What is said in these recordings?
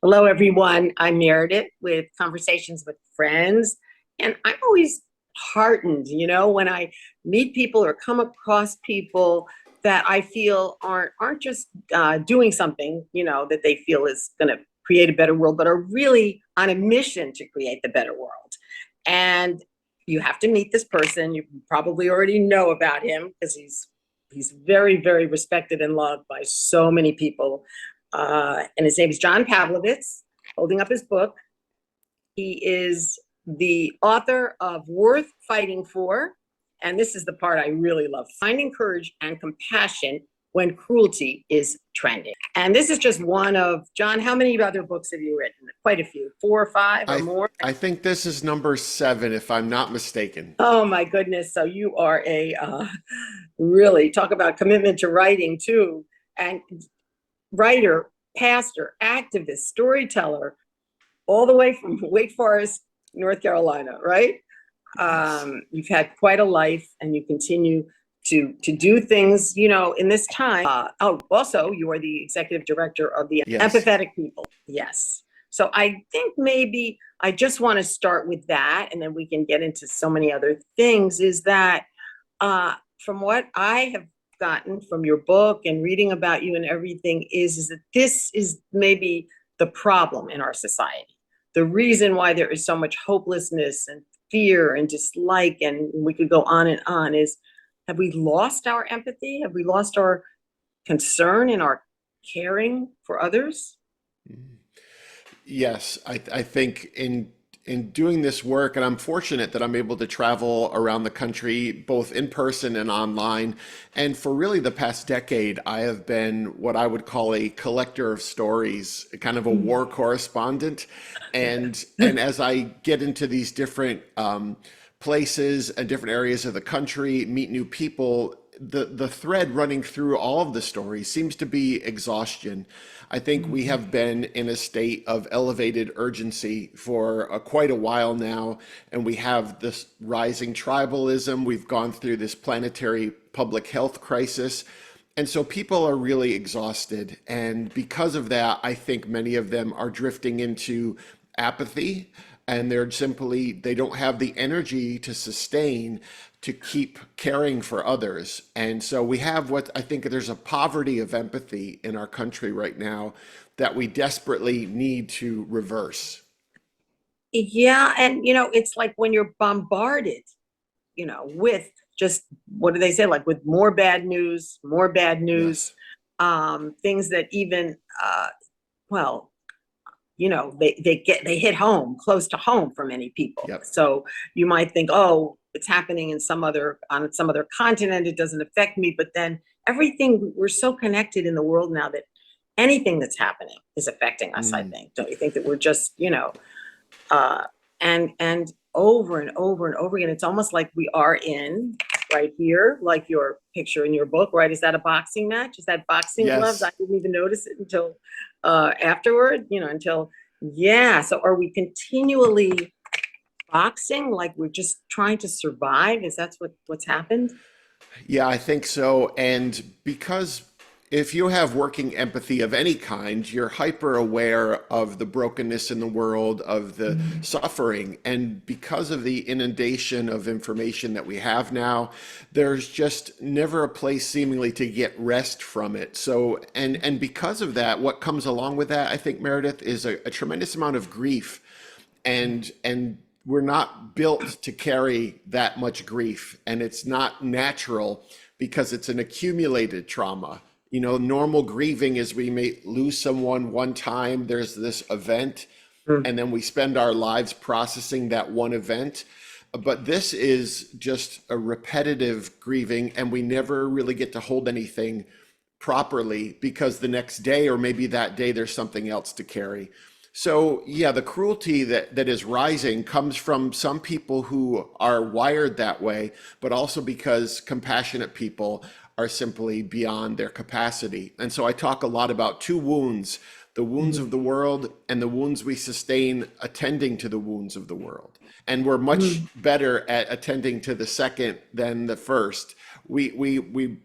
Hello, everyone. I'm Meredith with Conversations with Friends. And I'm always heartened, when I meet people or come across people that I feel aren't just doing something, that they feel is going to create a better world, but are really on a mission to create the better world. And you have to meet this person. You probably already know about him because he's very, very respected and loved by so many people, and his name is John Pavlovitz, holding up his book. He is the author of Worth Fighting For. And this is the part I really love: finding courage and compassion when cruelty is trending. And this is just one of, John, how many other books have you written? Quite a few, 4 or 5 or I more. I think this is number 7, if I'm not mistaken. Oh my goodness. So you are a really talk about commitment to writing too. And writer, pastor, activist, storyteller, all the way from Wake Forest, North Carolina, right? Yes. You've had quite a life, and you continue to do things, in this time. Also, you are the executive director of the Yes. Empathetic People. Yes. So I think maybe I just want to start with that, and then we can get into so many other things. Is that from what I have gotten from your book and reading about you and everything is that this is maybe the problem in our society. The reason why there is so much hopelessness and fear and dislike, and we could go on, is have we lost our empathy? Have we lost our concern and our caring for others? Yes, I think in doing this work, and I'm fortunate that I'm able to travel around the country, both in person and online. And for really the past decade, I have been what I would call a collector of stories, kind of a war correspondent. And as I get into these different places and different areas of the country, meet new people, the thread running through all of the stories seems to be exhaustion. I think we have been in a state of elevated urgency for quite a while now, and we have this rising tribalism. We've gone through this planetary public health crisis. And so people are really exhausted. And because of that, I think many of them are drifting into apathy, and they don't have the energy to sustain, to keep caring for others. And so we have what I think there's a poverty of empathy in our country right now that we desperately need to reverse. Yeah, and it's like when you're bombarded, with just, what do they say, like with more bad news, Yes. things that even well, they hit home, close to home for many people. Yep. So you might think, oh, it's happening in some other continent, it doesn't affect me. But then everything, we're so connected in the world now that anything that's happening is affecting us, I Mm. think. Don't you think that we're just, uh, and over and over and over again. It's almost like we are in right here, like your picture in your book, right? Is that a boxing match? Is that boxing gloves? I Yes. didn't even notice it until afterward, until, yeah. So are we continually boxing like we're just trying to survive? Is that what's happened? Yeah, I think so. And because if you have working empathy of any kind, you're hyper aware of the brokenness in the world, of the suffering. And because of the inundation of information that we have now, there's just never a place seemingly to get rest from it. So, and because of that, what comes along with that, I think, Meredith, is a tremendous amount of grief, and we're not built to carry that much grief, and it's not natural because it's an accumulated trauma. Normal grieving is we may lose someone one time, there's this event, Mm. and then we spend our lives processing that one event. But this is just a repetitive grieving, and we never really get to hold anything properly because the next day, or maybe that day, there's something else to carry. So yeah, the cruelty that is rising comes from some people who are wired that way, but also because compassionate people are simply beyond their capacity. And so I talk a lot about two wounds: the wounds of the world and the wounds we sustain attending to the wounds of the world. And we're much Mm. better at attending to the second than the first. We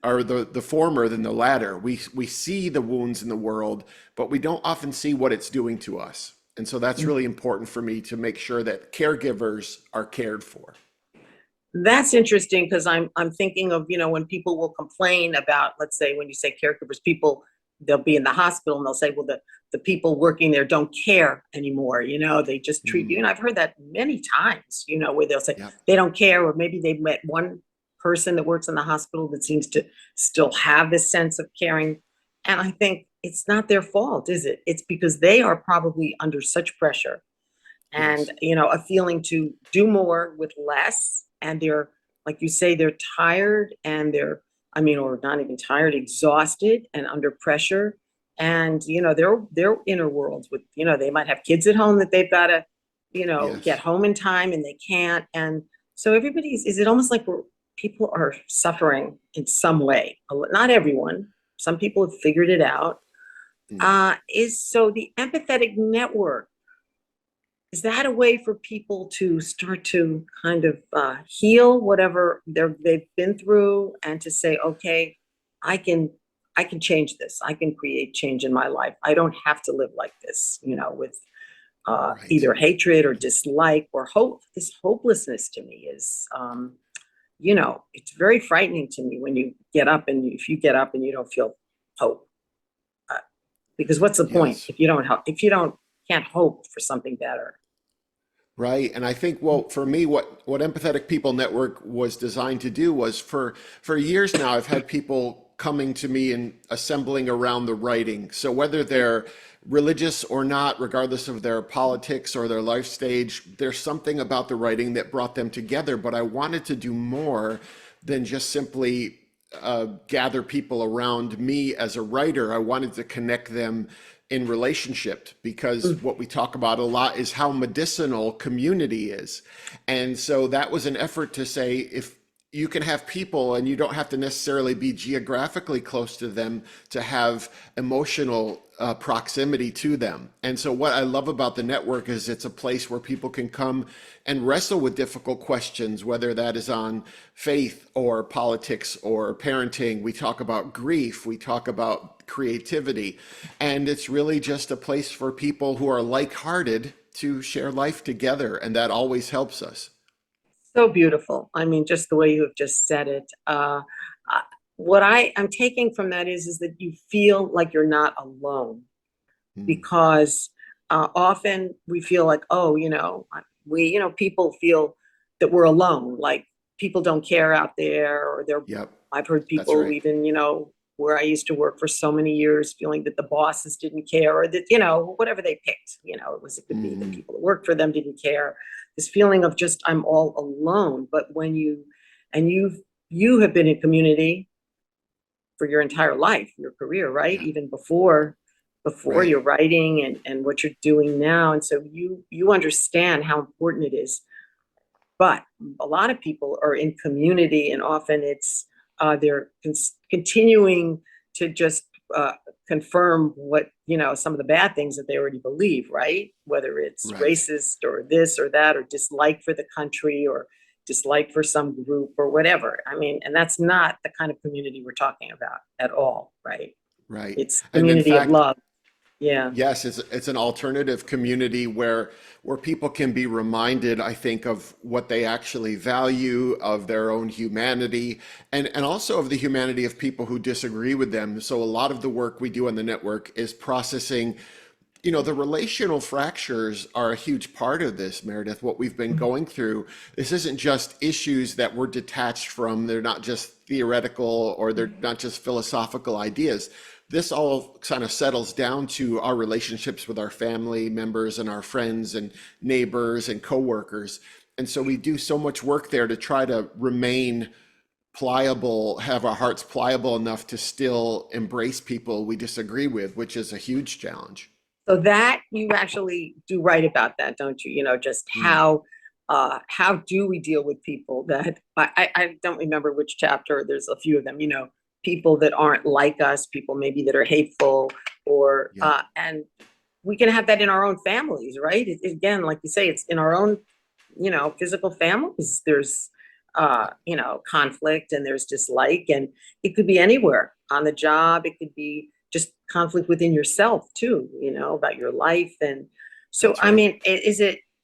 are the former than the latter. We see the wounds in the world, but we don't often see what it's doing to us. And so that's really important for me to make sure that caregivers are cared for. That's interesting because I'm thinking of, when people will complain about, let's say, when you say caregivers, people, they'll be in the hospital and they'll say, well, the people working there don't care anymore. They just treat you. Mm, And I've heard that many times, where they'll say yep. they don't care, or maybe they've met one person that works in the hospital that seems to still have this sense of caring. And I think it's not their fault, is it? It's because they are probably under such pressure and Yes. a feeling to do more with less, and they're, like you say, they're tired, and or not even tired, exhausted and under pressure. And their inner worlds with, they might have kids at home that they've got to get Yes. home in time, and they can't. And so everybody's, is it almost like people are suffering in some way? Not everyone, some people have figured it out. Mm. Is So the empathetic network, is that a way for people to start to kind of heal whatever they've been through, and to say, okay, I can I can change this. I can create change in my life. I don't have to live like this, with Right. either hatred or dislike or hope. This hopelessness to me is, it's very frightening to me when you get up and if you get up and you don't feel hope. Uh, because what's the point Yes. if you don't if you don't can't hope for something better? Right. And I think, well, for me, what Empathetic People Network was designed to do was for years now, I've had people coming to me and assembling around the writing. So whether they're religious or not, regardless of their politics or their life stage, there's something about the writing that brought them together. But I wanted to do more than just simply gather people around me as a writer. I wanted to connect them in relationship, because what we talk about a lot is how medicinal community is. And so that was an effort to say, if you can have people and you don't have to necessarily be geographically close to them to have emotional proximity to them. And so what I love about the network is it's a place where people can come and wrestle with difficult questions, whether that is on faith or politics or parenting. We talk about grief, we talk about creativity, and it's really just a place for people who are like-hearted to share life together, and that always helps us. So beautiful. I mean, just the way you have just said it. Uh, what I'm taking from that is that you feel like you're not alone, Mm, because often we feel like, oh, people feel that we're alone, like people don't care out there, or they're, yep, I've heard that's people right. even, where I used to work for so many years, feeling that the bosses didn't care, or that, whatever they picked, it could be the Hmm. people that worked for them didn't care. This feeling of just, I'm all alone. But when you have been in community for your entire life, your career, right? Yeah, Even before right. your writing and what you're doing now. And so you understand how important it is. But a lot of people are in community, and often it's they're continuing to just confirm what, some of the bad things that they already believe, right? Whether it's Right. racist or this or that, or dislike for the country, or dislike for some group or whatever. I mean, and that's not the kind of community we're talking about at all, right? Right. It's And in community of fact, love. Yeah. yes, it's an alternative community where people can be reminded, I think, of what they actually value, of their own humanity, and also of the humanity of people who disagree with them. So a lot of the work we do on the network is processing, the relational fractures are a huge part of this, Meredith, what we've been going through. This isn't just issues that we're detached from. They're not just theoretical, or they're not just philosophical ideas. This all kind of settles down to our relationships with our family members and our friends and neighbors and coworkers. And so we do so much work there to try to remain pliable, have our hearts pliable enough to still embrace people we disagree with, which is a huge challenge. So that you actually do write about that, don't you? Just Mm, how do we deal with people that I don't remember which chapter. There's a few of them. People that aren't like us, people maybe that are hateful, or yep. and we can have that in our own families, right? Again, like you say, it's in our own, physical families. There's conflict and there's dislike, and it could be anywhere on the job. It could be just conflict within yourself too, about your life. And so, That's I right. mean,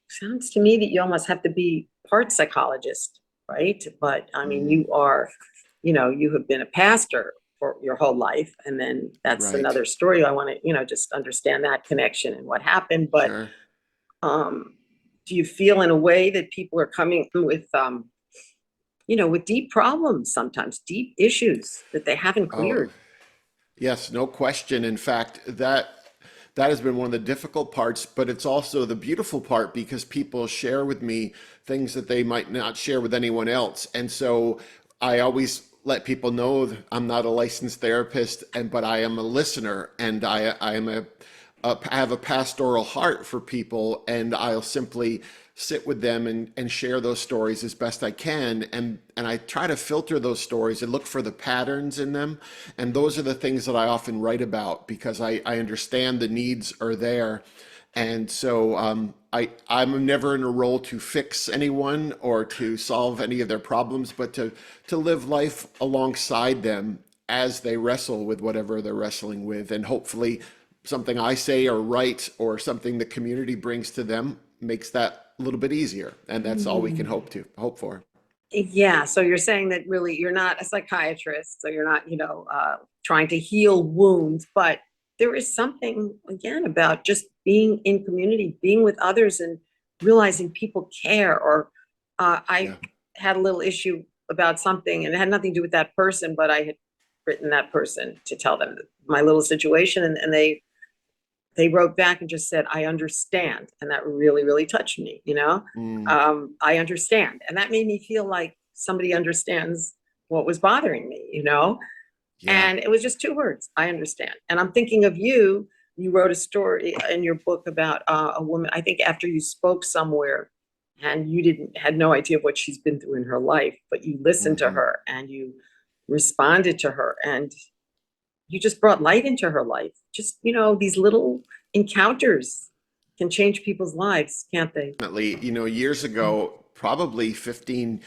sounds to me that you almost have to be part psychologist, right? But I mean, Mm, you have been a pastor for your whole life. And then that's right. another story. I want to, just understand that connection and what happened. But Sure. um, do you feel in a way that people are coming with deep problems, sometimes deep issues that they haven't Oh, cleared? yes, no question. In fact, that has been one of the difficult parts, but it's also the beautiful part because people share with me things that they might not share with anyone else. And so I always let people know that I'm not a licensed therapist, but I am a listener, and I have a pastoral heart for people, and I'll simply sit with them and share those stories as best I can. And I try to filter those stories and look for the patterns in them. And those are the things that I often write about because I understand the needs are there. And so I'm never in a role to fix anyone or to solve any of their problems, but to live life alongside them as they wrestle with whatever they're wrestling with. And hopefully something I say or write or something the community brings to them makes that a little bit easier. And that's all we can hope for. Yeah. So you're saying that really you're not a psychiatrist, so you're not, trying to heal wounds, but there is something again about just being in community, being with others, and realizing people care. Or I Yeah. had a little issue about something, and it had nothing to do with that person, but I had written that person to tell them my little situation, and they wrote back and just said, I understand. And that really, really touched me, Mm, I understand. And that made me feel like somebody understands what was bothering me, yeah. And it was just two words, I understand. And I'm thinking of you. You wrote a story in your book about a woman, I think after you spoke somewhere, and you didn't had no idea what she's been through in her life, but you listened to Hmm. her and you responded to her, and you just brought light into her life. Just, these little encounters can change people's lives, can't they? Definitely, years ago, probably 15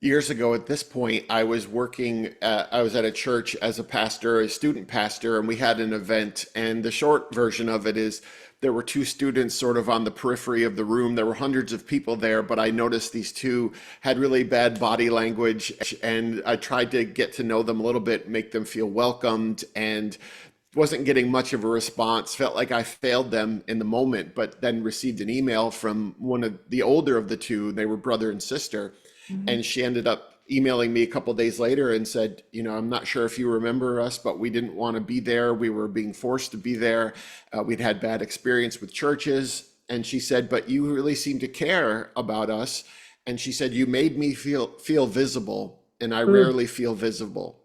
years ago at this point, I was at a church as a pastor, a student pastor, and we had an event. And the short version of it is there were two students sort of on the periphery of the room. There were hundreds of people there, but I noticed these two had really bad body language. And I tried to get to know them a little bit, make them feel welcomed, and wasn't getting much of a response. Felt like I failed them in the moment, but then received an email from one of the older of the two. They were brother and sister, Mhm. and she ended up emailing me a couple of days later and said, I'm not sure if you remember us, but we didn't want to be there. We were being forced to be there. We'd had bad experience with churches. And she said, but you really seem to care about us. And she said, you made me feel visible, and I Mm. rarely feel visible.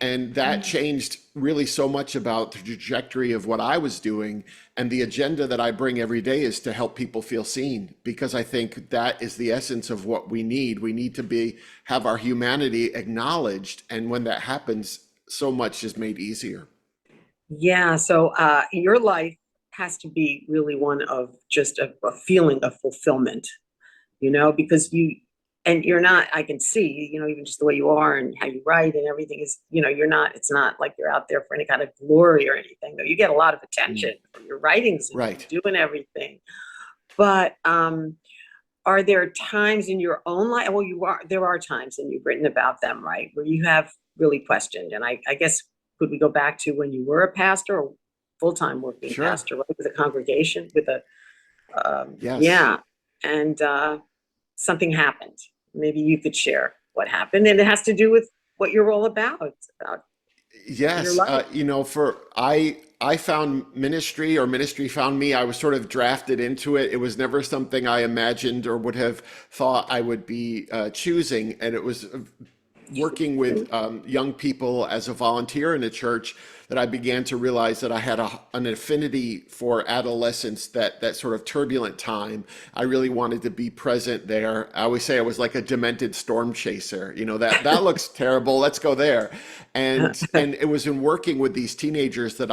And that changed really so much about the trajectory of what I was doing. And the agenda that I bring every day is to help people feel seen, because I think that is the essence of what we need. We need to have our humanity acknowledged. And when that happens, so much is made easier. Yeah. So your life has to be really one of just a feeling of fulfillment, because you're not, I can see, even just the way you are and how you write and everything is, it's not like you're out there for any kind of glory or anything, though you get a lot of Mm, attention from your writings and right. you doing everything. But are there times in your own life? Well, there are times, and you've written about them, right, where you have really questioned. And I guess, could we go back to when you were a pastor or full-time working Sure. pastor, right, with a congregation, Yes. yeah, and something happened. Maybe you could share what happened, and it has to do with what you're all about your Yes, life. for I found ministry, or ministry found me. I was sort of drafted into it. It was never something I imagined or would have thought I would be choosing, and it was working with young people as a volunteer in a church that I began to realize that I had an affinity for adolescence, that sort of turbulent time. I really wanted to be present there. I always say I was like a demented storm chaser. That looks terrible. Let's go there. And it was in working with these teenagers that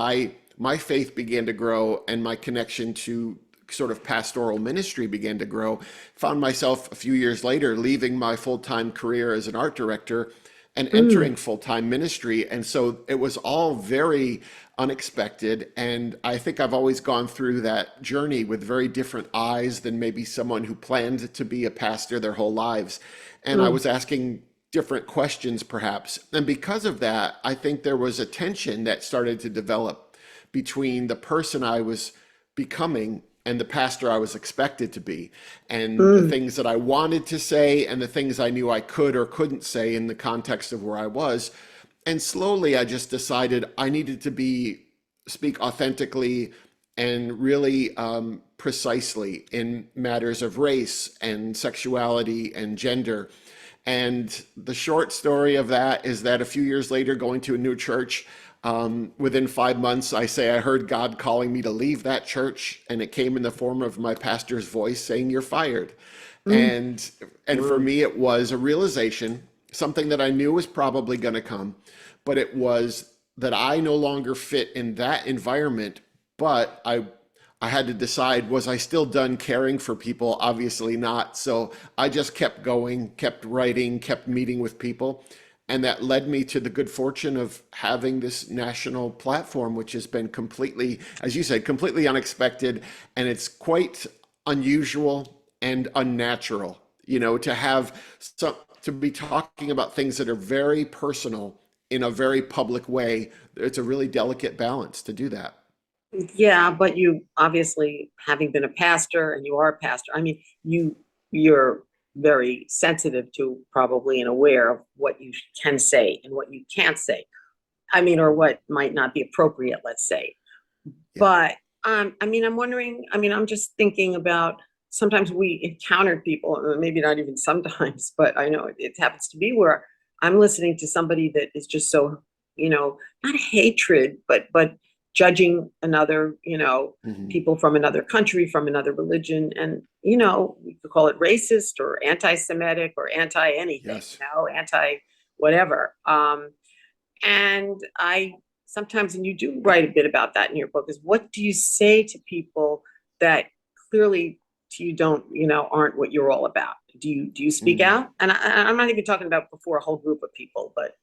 my faith began to grow, and my connection to sort of pastoral ministry began to grow, found myself a few years later leaving my full-time career as an art director and Mm, entering full-time ministry. And so it was all very unexpected. And I think I've always gone through that journey with very different eyes than maybe someone who planned to be a pastor their whole lives. And I mm, was asking different questions perhaps. And because of that, I think there was a tension that started to develop between the person I was becoming and the pastor I was expected to be, and the mm, things that I wanted to say and the things I knew I could or couldn't say in the context of where I was. And slowly I just decided I needed to speak authentically and really precisely in matters of race and sexuality and gender. And the short story of that is that a few years later, going to a new church, within 5 months, I say I heard God calling me to leave that church, and it came in the form of my pastor's voice saying, "You're fired." mm, And and for mm. me, it was a realization, something that I knew was probably going to come, but it was that I no longer fit in that environment. But I had to decide, was I still done caring for people? Obviously not. So I just kept going, kept writing, kept meeting with people. And that led me to the good fortune of having this national platform, which has been completely, as you said, completely unexpected. And it's quite unusual and unnatural, to have some, to be talking about things that are very personal in a very public way. It's a really delicate balance to do that. Yeah, but you obviously, having been a pastor, and you are a pastor, I mean, you're very sensitive to, probably, and aware of what you can say and what you can't say. I mean, or what might not be appropriate, let's say. Yeah. But I mean, I'm wondering, I mean, I'm just thinking about, sometimes we encounter people, or maybe not even sometimes, but I know it happens to be where I'm listening to somebody that is just so, not hatred, but judging another, Hmm. people from another country, from another religion, and we could call it racist or anti-Semitic or anti anything, Yes. anti whatever. And I sometimes, and you do write a bit about that in your book, is what do you say to people that clearly to you don't, aren't what you're all about? Do you speak Mm. out? And I'm not even talking about before a whole group of people, but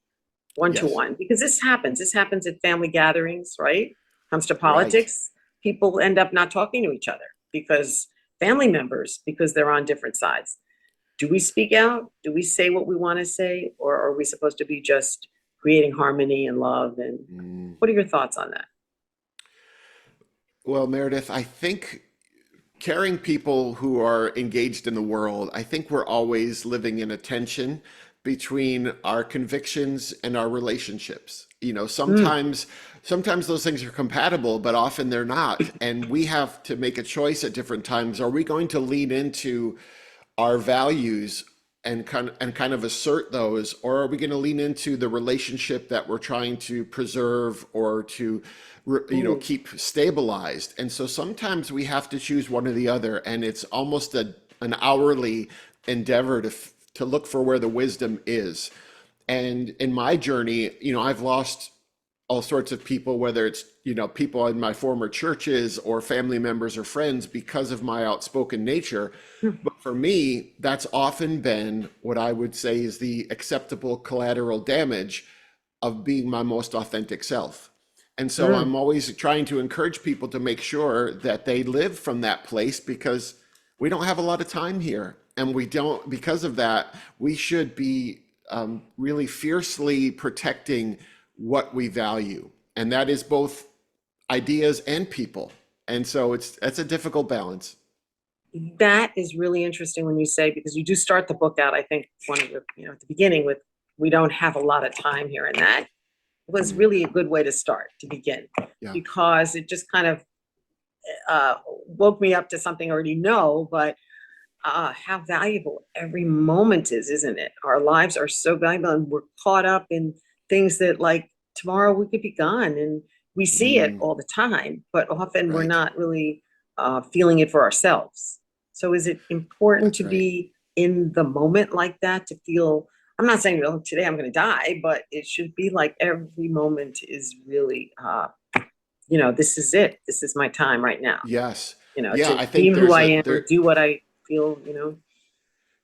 one to Yes. one, because this happens. This happens at family gatherings, right? Comes to Right. politics, people end up not talking to each other because family members, because they're on different sides. Do we speak out? Do we say what we want to say? Or are we supposed to be just creating harmony and love? And Mm. what are your thoughts on that? Well, Meredith, I think caring people who are engaged in the world, I think we're always living in a tension between our convictions and our relationships. Mm, Sometimes those things are compatible, but often they're not. And we have to make a choice at different times. Are we going to lean into our values and kind of assert those, or are we going to lean into the relationship that we're trying to preserve or to mm, keep stabilized? And so sometimes we have to choose one or the other, and it's almost an hourly endeavor to look for where the wisdom is. And in my journey, I've lost all sorts of people, whether it's, people in my former churches or family members or friends because of my outspoken nature. mm, But for me, that's often been what I would say is the acceptable collateral damage of being my most authentic self. And so mm. I'm always trying to encourage people to make sure that they live from that place, because we don't have a lot of time here. And we don't, because of that, we should be really fiercely protecting what we value. And that is both ideas and people. And so that's a difficult balance. That is really interesting when you say, because you do start the book out, I think, one of the, at the beginning with, we don't have a lot of time here. And that was Mm, really a good way to start, to begin, yeah, because it just kind of woke me up to something I already know, but how valuable every moment is, isn't it? Our lives are so valuable, and we're caught up in things that, like, tomorrow we could be gone, and we see it mm, all the time, but often we're right. not really feeling it for ourselves. So, is it important That's to right. be in the moment like that to feel? I'm not saying, well, today I'm going to die, but it should be like every moment is really, this is it. This is my time right now. Yes. Yeah, to I think be who there's I a am or there. do what I feel,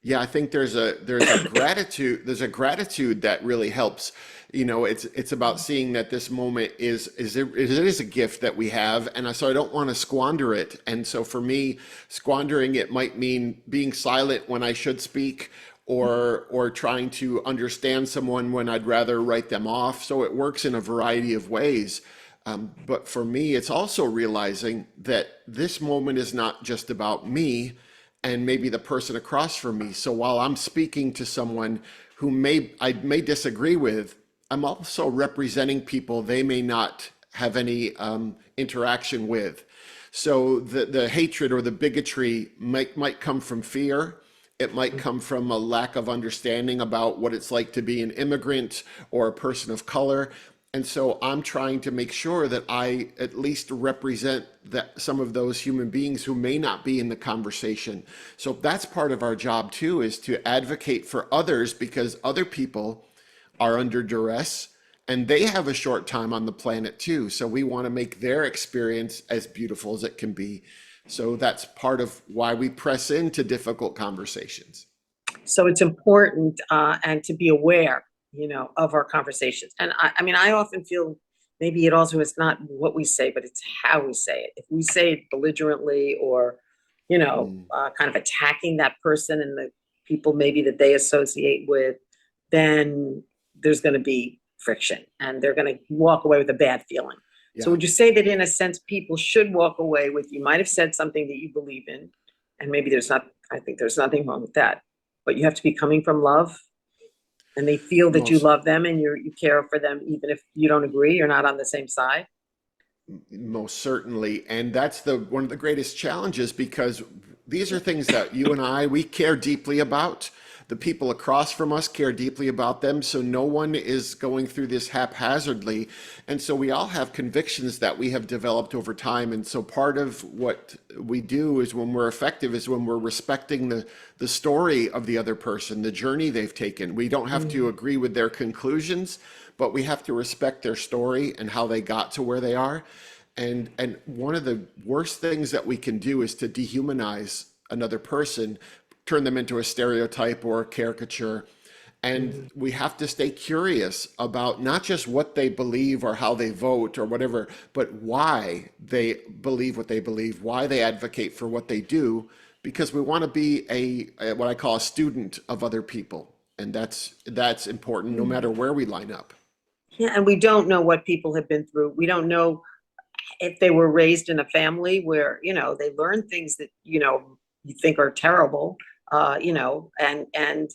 Yeah, I think there's a gratitude that really helps. It's about seeing that this moment it is a gift that we have, and so I don't want to squander it. And so for me, squandering it might mean being silent when I should speak, or trying to understand someone when I'd rather write them off. So it works in a variety of ways. But for me, it's also realizing that this moment is not just about me and maybe the person across from me. So while I'm speaking to someone who I may disagree with, I'm also representing people they may not have any interaction with. So the hatred or the bigotry might come from fear. It might come from a lack of understanding about what it's like to be an immigrant or a person of color. And so I'm trying to make sure that I at least represent some of those human beings who may not be in the conversation. So that's part of our job too, is to advocate for others, because other people are under duress and they have a short time on the planet too. So we want to make their experience as beautiful as it can be. So that's part of why we press into difficult conversations. so it's important and to be aware, of our conversations. And I mean, I often feel maybe it also is not what we say, but it's how we say it. If we say it belligerently or, Mm, kind of attacking that person and the people maybe that they associate with, then there's going to be friction and they're going to walk away with a bad feeling. So yeah. would you say that in a sense, people should walk away with, you might have said something that you believe in, and maybe I think there's nothing wrong with that, but you have to be coming from love and they feel that you Most love them and you care for them, even if you don't agree, you're not on the same side. Most certainly. And that's the one of the greatest challenges, because these are things that you and we care deeply about. The people across from us care deeply about them. So no one is going through this haphazardly. And so we all have convictions that we have developed over time. And so part of what we do is, when we're effective, is when we're respecting the story of the other person, the journey they've taken. We don't have to Mm. agree with their conclusions, but we have to respect their story and how they got to where they are. And one of the worst things that we can do is to dehumanize another person, turn them into a stereotype or a caricature. And Mm. we have to stay curious about not just what they believe or how they vote or whatever, but why they believe what they believe, why they advocate for what they do, because we want to be what I call a student of other people. And that's important no matter where we line up. Yeah, and we don't know what people have been through. We don't know if they were raised in a family where, they learn things that, you think are terrible, and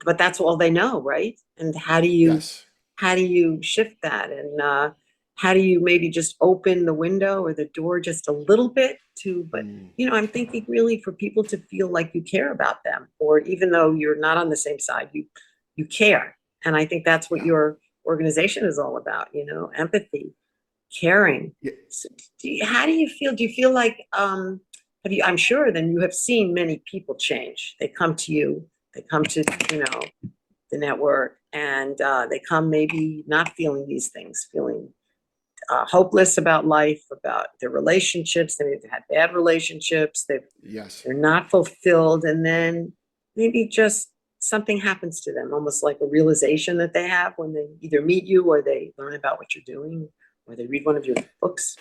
but that's all they know, right? And Yes. how do you shift that? And how do you maybe just open the window or the door just a little bit but Mm, I'm thinking really for people to feel like you care about them, or even though you're not on the same side, you care. And I think that's what yeah. your organization is all about, empathy, caring. Yeah. So how do you feel? Do you feel like I'm sure then you have seen many people change. They come to you, they come to, the network, and they come maybe not feeling these things, feeling hopeless about life, about their relationships. They've had bad relationships. Yes. They're not fulfilled. And then maybe just something happens to them, almost like a realization that they have when they either meet you or they learn about what you're doing or they read one of your books.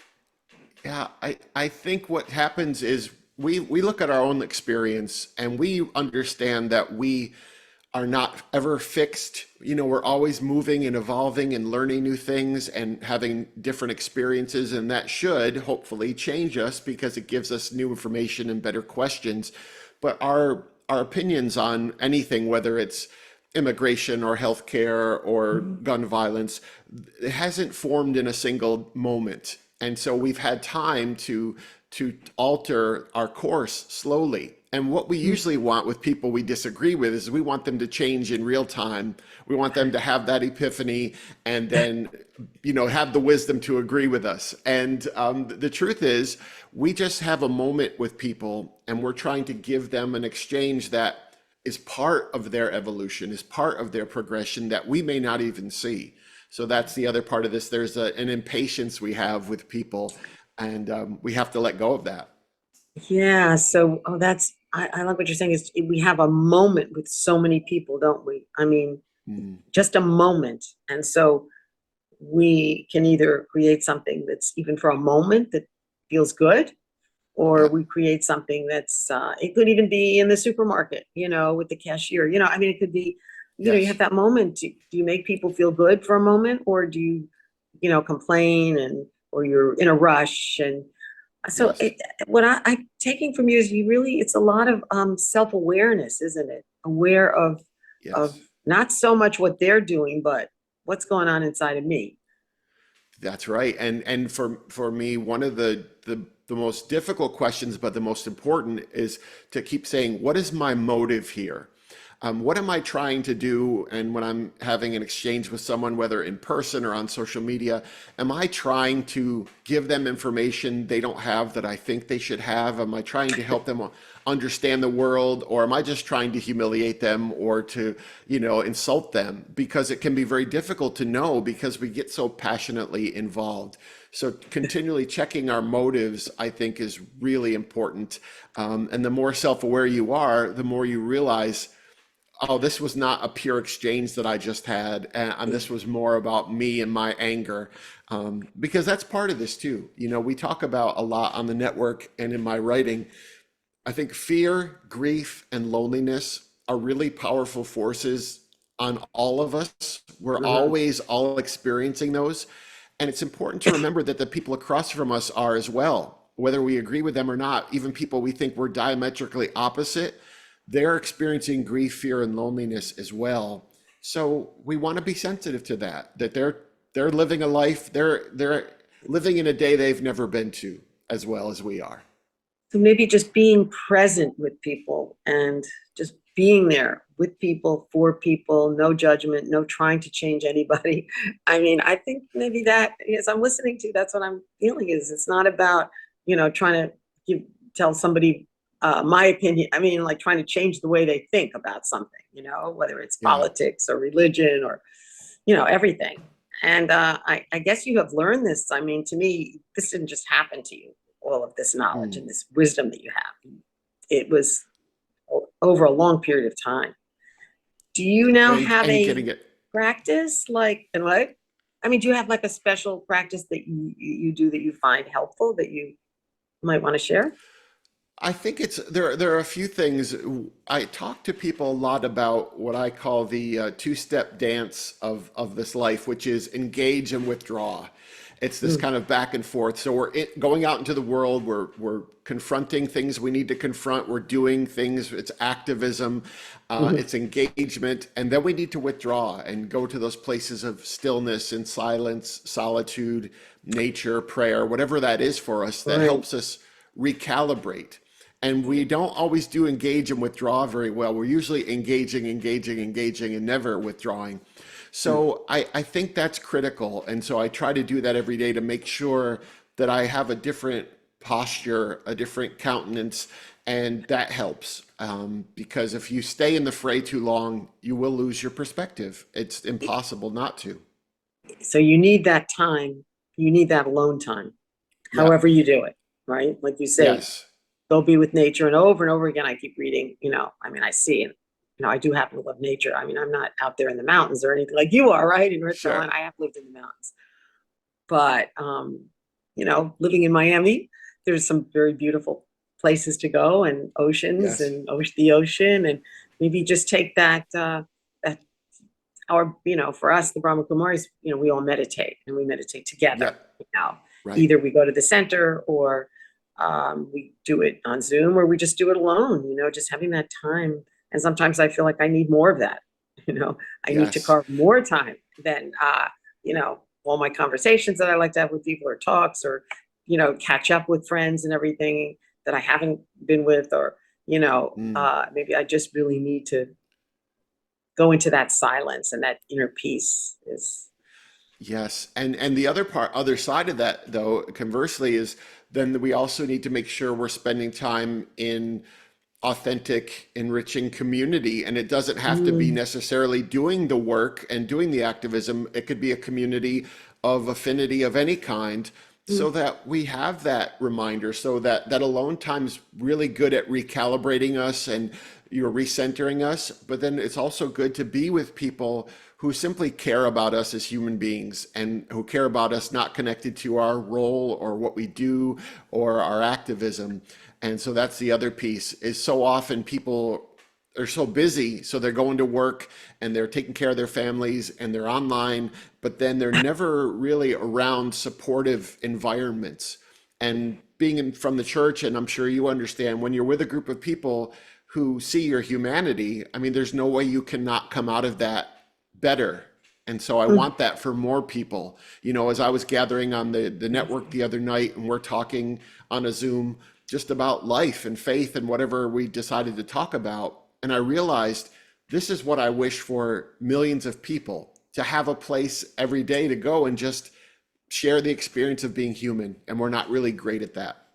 Yeah, I think what happens is we look at our own experience and we understand that we are not ever fixed. We're always moving and evolving and learning new things and having different experiences, and that should hopefully change us because it gives us new information and better questions. But our opinions on anything, whether it's immigration or healthcare or gun violence, it hasn't formed in a single moment. And so we've had time to alter our course slowly. And what we usually want with people we disagree with is we want them to change in real time. We want them to have that epiphany and then, have the wisdom to agree with us. And the truth is, we just have a moment with people and we're trying to give them an exchange that is part of their evolution, is part of their progression that we may not even see. So that's the other part of this. There's an impatience we have with people, and we have to let go of that. Yeah. So, oh, I like what you're saying is we have a moment with so many people, don't we? I mean, Mm, just a moment. And so we can either create something that's even for a moment that feels good, or yeah. we create something that's, it could even be in the supermarket, with the cashier, I mean, it could be, you have Yes. that moment. Do you make people feel good for a moment, or do you, complain or you're in a rush? And so Yes. what I'm taking from you is it's a lot of self-awareness, isn't it? Aware of Yes. not so much what they're doing, but what's going on inside of me. That's right. And for me, one of the most difficult questions, but the most important, is to keep saying, what is my motive here? What am I trying to do? And when I'm having an exchange with someone, whether in person or on social media, am I trying to give them information they don't have that I think they should have? Am I trying to help them understand the world, or am I just trying to humiliate them or to, insult them? Because it can be very difficult to know because we get so passionately involved. So continually checking our motives, I think, is really important. And the more self-aware you are, the more you realize, oh, this was not a pure exchange that I just had, and this was more about me and my anger, because that's part of this too. We talk about a lot on the network and in my writing. I think fear, grief, and loneliness are really powerful forces on all of us. We're Uh-huh. always all experiencing those. And it's important to remember that the people across from us are as well, whether we agree with them or not. Even people we think we're diametrically opposite, they're experiencing grief, fear, and loneliness as well. So we want to be sensitive to that, that they're living a life, they're living in a day they've never been to as well as we are. So maybe just being present with people and just being there with people, for people, no judgment, no trying to change anybody. I mean, I think maybe that, as I'm listening to, that's what I'm feeling is it's not about, trying to give, tell somebody my opinion. I mean, like trying to change the way they think about something, whether it's Yeah. politics or religion or, everything. And I guess you have learned this. I mean, to me, this didn't just happen to you, all of this knowledge Mm. and this wisdom that you have. It was over a long period of time. Do you now have And a getting it. practice like, and what? I mean, do you have like a special practice that you do that you find helpful that you might want to share? I think it's there are a few things. I talk to people a lot about what I call the two-step dance of this life, which is engage and withdraw. It's this Mm, kind of back and forth. So going out into the world, we're confronting things we need to confront, we're doing things, it's activism, mhm. it's engagement, and then we need to withdraw and go to those places of stillness and silence, solitude, nature, prayer, whatever that is for us, that Right. helps us recalibrate. And we don't always do engage and withdraw very well. We're usually engaging, engaging, engaging, and never withdrawing. Mm. So I think that's critical. And so I try to do that every day to make sure that I have a different posture, a different countenance, and that helps. Because if you stay in the fray too long, you will lose your perspective. It's impossible not to. So you need that time. You need that alone time, Yeah. however you do it, right? Like you say, Yes. go be with nature. And over again, I keep reading, I mean, I see, and, I do happen to love nature. I mean, I'm not out there in the mountains or anything like you are, right? In North Sure. Carolina, I have lived in the mountains. But, living in Miami, there's some very beautiful places to go and oceans Yes. and the ocean. And maybe just take that our, for us, the Brahma Kumaris, we all meditate and we meditate together. Yep. You know, Right. either we go to the center or we do it on Zoom or we just do it alone. Just having that time. And sometimes I feel like I need more of that. You know, I need to Yes. carve more time than all my conversations that I like to have with people or talks or catch up with friends and everything that I haven't been with or Mm. maybe I just really need to go into that silence and that inner peace is. Yes, and the other side of that, though, conversely, is then we also need to make sure we're spending time in authentic, enriching community, and it doesn't have to be Mm, necessarily doing the work and doing the activism. It could be a community of affinity of any kind so that we have that reminder, so that that alone time's really good at recalibrating us and you're recentering us. But then it's also good to be with people who simply care about us as human beings and who care about us not connected to our role or what we do or our activism. And so that's the other piece, is so often people are so busy, so they're going to work and they're taking care of their families and they're online, but then they're never really around supportive environments. And being from the church, and I'm sure you understand, when you're with a group of people who see your humanity, I mean, there's no way you cannot come out of that better. And so I Mm. want that for more people. You know, as I was gathering on the network the other night and we're talking on a Zoom just about life and faith and whatever we decided to talk about. And I realized this is what I wish for millions of people, to have a place every day to go and just share the experience of being human. And we're not really great at that.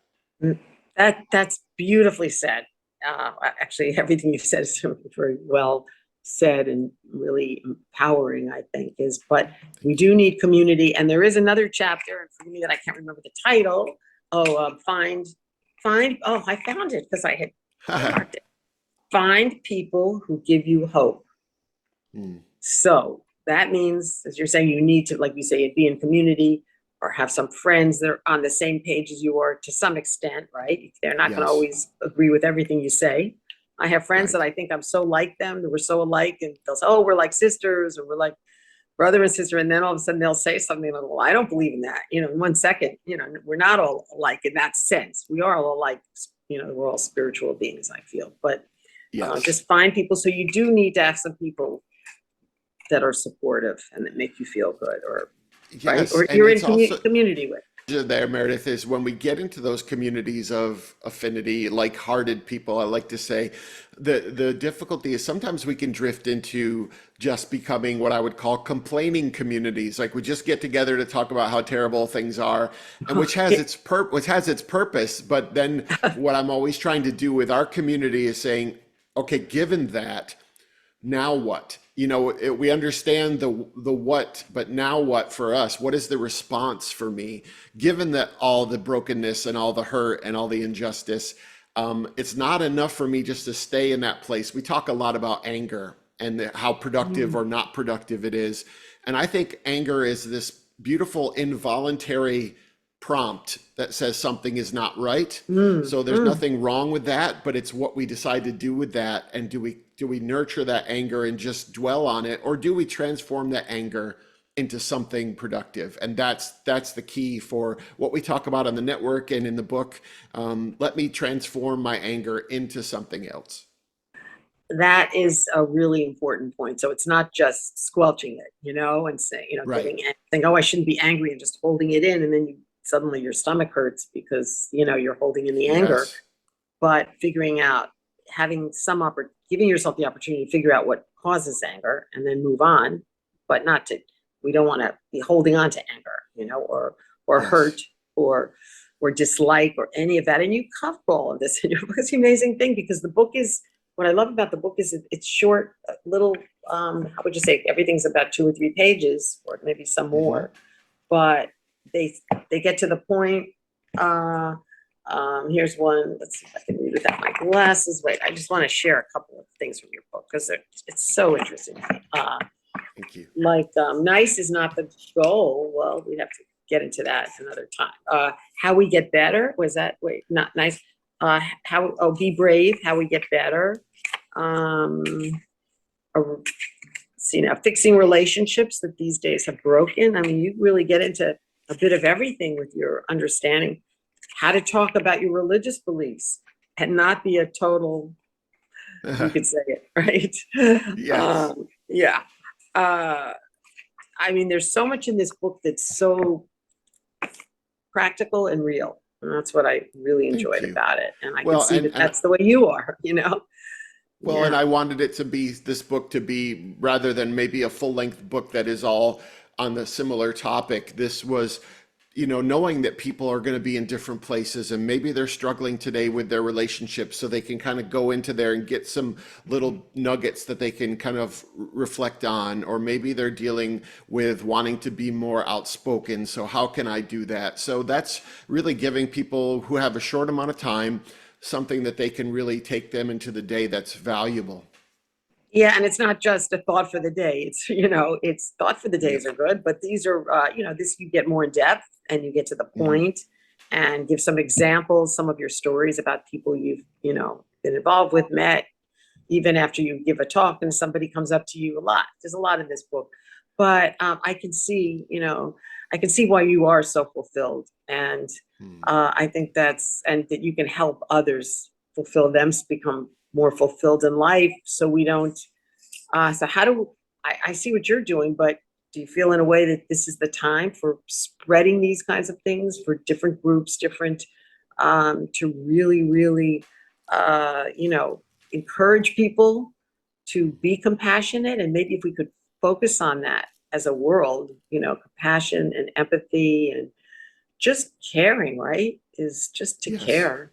Mm. That's beautifully said. Actually, everything you said is very well said and really empowering, I think, is, but we do need community. And there is another chapter for me that I can't remember the title. Oh, oh, I found it because I had bookmarked it. Find people who give you hope. Hmm. So that means, as you're saying, you need to, like you say, be in community or have some friends that are on the same page as you are to some extent, right? They're not going to Yes, always agree with everything you say. I have friends that right. I think I'm so like them, that we're so alike, and they'll say, oh, we're like sisters, or we're like brother and sister. And then all of a sudden they'll say something like, well, I don't believe in that. In 1 second, we're not all alike in that sense. We are all alike, we're all spiritual beings, I feel. But Yes. just find people. So you do need to have some people that are supportive and that make you feel good, or right, Yes. or And you're in it's also community with. there, Meredith, is when we get into those communities of affinity, like-hearted people, I like to say, the difficulty is sometimes we can drift into just becoming what I would call complaining communities. Like we just get together to talk about how terrible things are, and which has its purpose. But then what I'm always trying to do with our community is saying, okay, given that, now what? We understand the what, but now what for us? What is the response for me? Given that all the brokenness and all the hurt and all the injustice, it's not enough for me just to stay in that place. We talk a lot about anger and how productive Mm, or not productive it is. And I think anger is this beautiful involuntary prompt that says something is not right. mm, So there's mm. nothing wrong with that, but it's what we decide to do with that. And do we nurture that anger and just dwell on it, or do we transform that anger into something productive? And that's the key for what we talk about on the network and in the book. Let me transform my anger into something else. That is a really important point. So it's not just squelching it, and saying, Right. saying, oh, I shouldn't be angry, and just holding it in, and then suddenly your stomach hurts because you're holding in the anger. Yes. But figuring out, giving yourself the opportunity to figure out what causes anger, and then move on, but not to. We don't want to be holding on to anger, or hurt, Yes. or dislike, or any of that. And you cover all of this in your book. It's an amazing thing, because the book is, what I love about the book is it's short, little, how would you say, everything's about 2 or 3 pages, or maybe some Hmm. more, but they they get to the point. Uh, Here's one. Let's see if I can read without my glasses. Wait, I just want to share a couple of things from your book, because it's so interesting. Thank you. Like, nice is not the goal. Well, we'd have to get into that another time. How we get better, was that, wait, not nice. Be brave, how we get better. Um, uh, See, now, fixing relationships that these days have broken. I mean, you really get into a bit of everything with your understanding how to talk about your religious beliefs and not be a total, you could say it, right? Yes. Yeah. Uh, I mean, there's so much in this book that's so practical and real. And that's what I really Thank enjoyed you. about it. And I can Well, see that that's the way you are. and Yeah. I wanted it to be this book to be, rather than maybe a full length book that is all on the similar topic. This was knowing that people are going to be in different places and maybe they're struggling today with their relationships, so they can kind of go into there and get some little nuggets that they can kind of reflect on, or maybe they're dealing with wanting to be more outspoken. So how can I do that? So that's really giving people who have a short amount of time something that they can really take them into the day that's valuable. Yeah, and it's not just a thought for the day. It's, it's thought for the days Yep. are good, but these are, this you get more in depth and you get to the Mhm. point and give some examples, some of your stories about people you've, been involved with, met, even after you give a talk and somebody comes up to you a lot. There's a lot in this book, but I can see, I can see why you are so fulfilled. And Mm. I think and that you can help others fulfill them, become more fulfilled in life. So we don't, so how do, I see what you're doing, but do you feel in a way that this is the time for spreading these kinds of things for different groups, to really, really, encourage people to be compassionate? And maybe if we could focus on that as a world, compassion and empathy and just caring, right? Is just to Yes. care.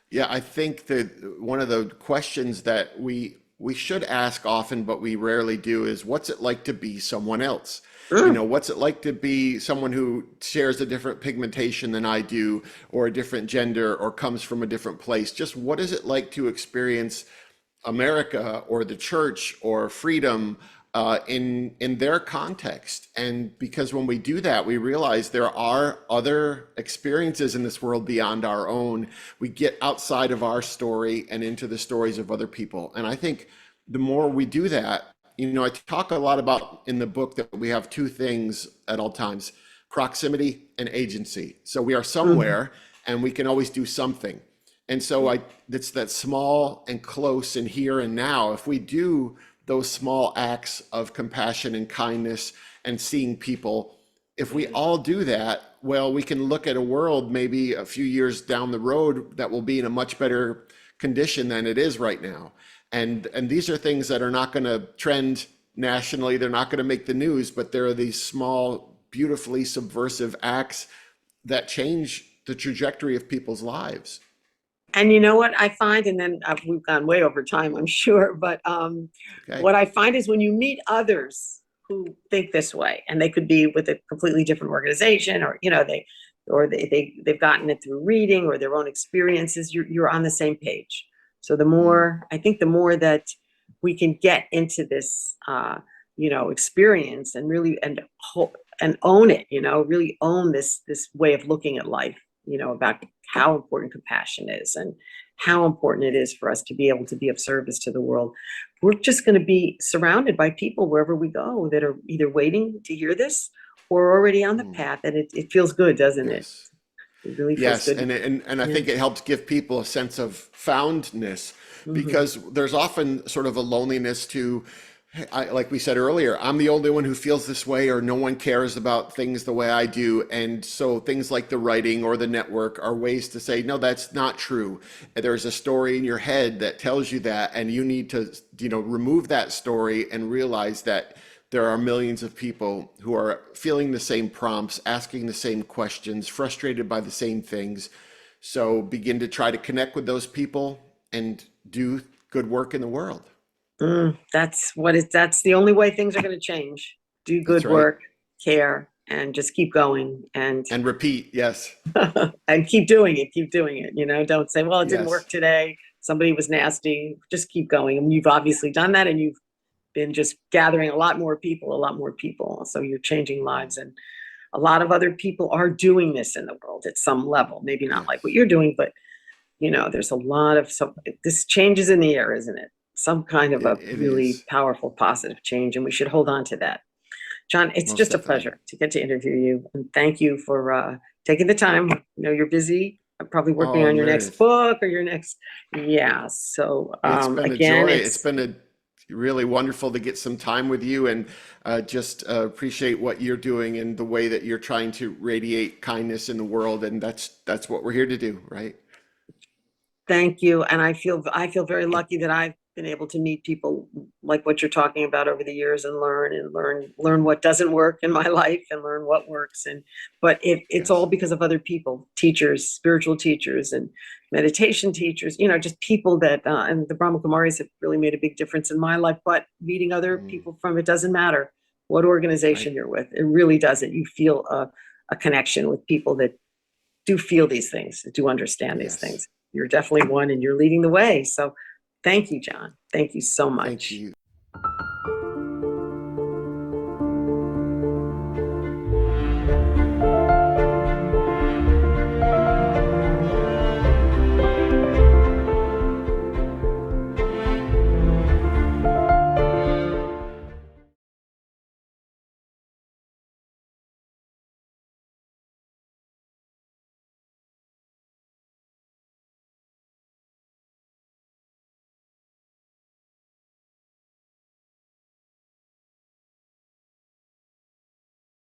Yeah, I think that one of the questions that we should ask often, but we rarely do, is what's it like to be someone else? Mm, What's it like to be someone who shares a different pigmentation than I do, or a different gender, or comes from a different place? Just what is it like to experience America or the church or freedom in their context? And because when we do that, we realize there are other experiences in this world beyond our own. We get outside of our story and into the stories of other people. And I think the more we do that, I talk a lot about in the book that we have two things at all times: proximity and agency. So we are mm, somewhere and we can always do something. And so it's that small and close and here and now. If we do those small acts of compassion and kindness and seeing people, if we all do that, well, we can look at a world maybe a few years down the road that will be in a much better condition than it is right now. And these are things that are not going to trend nationally. They're not going to make the news, but there are these small, beautifully subversive acts that change the trajectory of people's lives. And you know what I find, and then we've gone way over time, I'm sure, but Okay. what I find is when you meet others who think this way, and they could be with a completely different organization, or they've gotten it through reading or their own experiences, you're on the same page. So Mm. I think the more that we can get into this, experience and really and own it, really own this way of looking at life, about how important compassion is and how important it is for us to be able to be of service to the world. We're just going to be surrounded by people wherever we go that are either waiting to hear this or already on the Mm. path. And it feels good, doesn't it? Yes. It really feels Yes, good. and I Yeah. think it helps give people a sense of foundness, Hmm. because there's often sort of a loneliness to, like we said earlier, I'm the only one who feels this way, or no one cares about things the way I do. And so things like the writing or the network are ways to say, no, that's not true. There's a story in your head that tells you that, and you need to, remove that story and realize that there are millions of people who are feeling the same prompts, asking the same questions, frustrated by the same things. So begin to try to connect with those people and do good work in the world. That's the only way things are going to change. Do That's good right. work, care, and just keep going And repeat. Yes. and keep doing it. Keep doing it. Don't say, well, it didn't Yes. work today. Somebody was nasty. Just keep going. And you've obviously done that, and you've been just gathering a lot more people, a lot more people. So you're changing lives. And a lot of other people are doing this in the world at some level. Maybe not like what Yes. you're doing, but there's a lot of this changes in the air, isn't it? Some kind of a It really is. powerful, positive change. And we should hold on to that. John, it's Most just a definitely. pleasure to get to interview you. And thank you for taking the time. You're busy, probably working Oh, on your next Meredith, book or your next, yeah. So it's been a again, joy. It's it's been a really wonderful to get some time with you, and just appreciate what you're doing and the way that you're trying to radiate kindness in the world. And that's what we're here to do, right? thank you. And I feel very lucky that I've been able to meet people like what you're talking about over the years and learn what doesn't work in my life and learn what works. But it's all Yes. because of other people, teachers, spiritual teachers and meditation teachers, just people that and the Brahma Kumaris have really made a big difference in my life. But meeting other Mm, people from, it doesn't matter what organization right. you're with, it really doesn't. You feel a connection with people that do feel these things, do understand these Yes. things. You're definitely one, and you're leading the way. So thank you, John. Thank you so Thank much. you.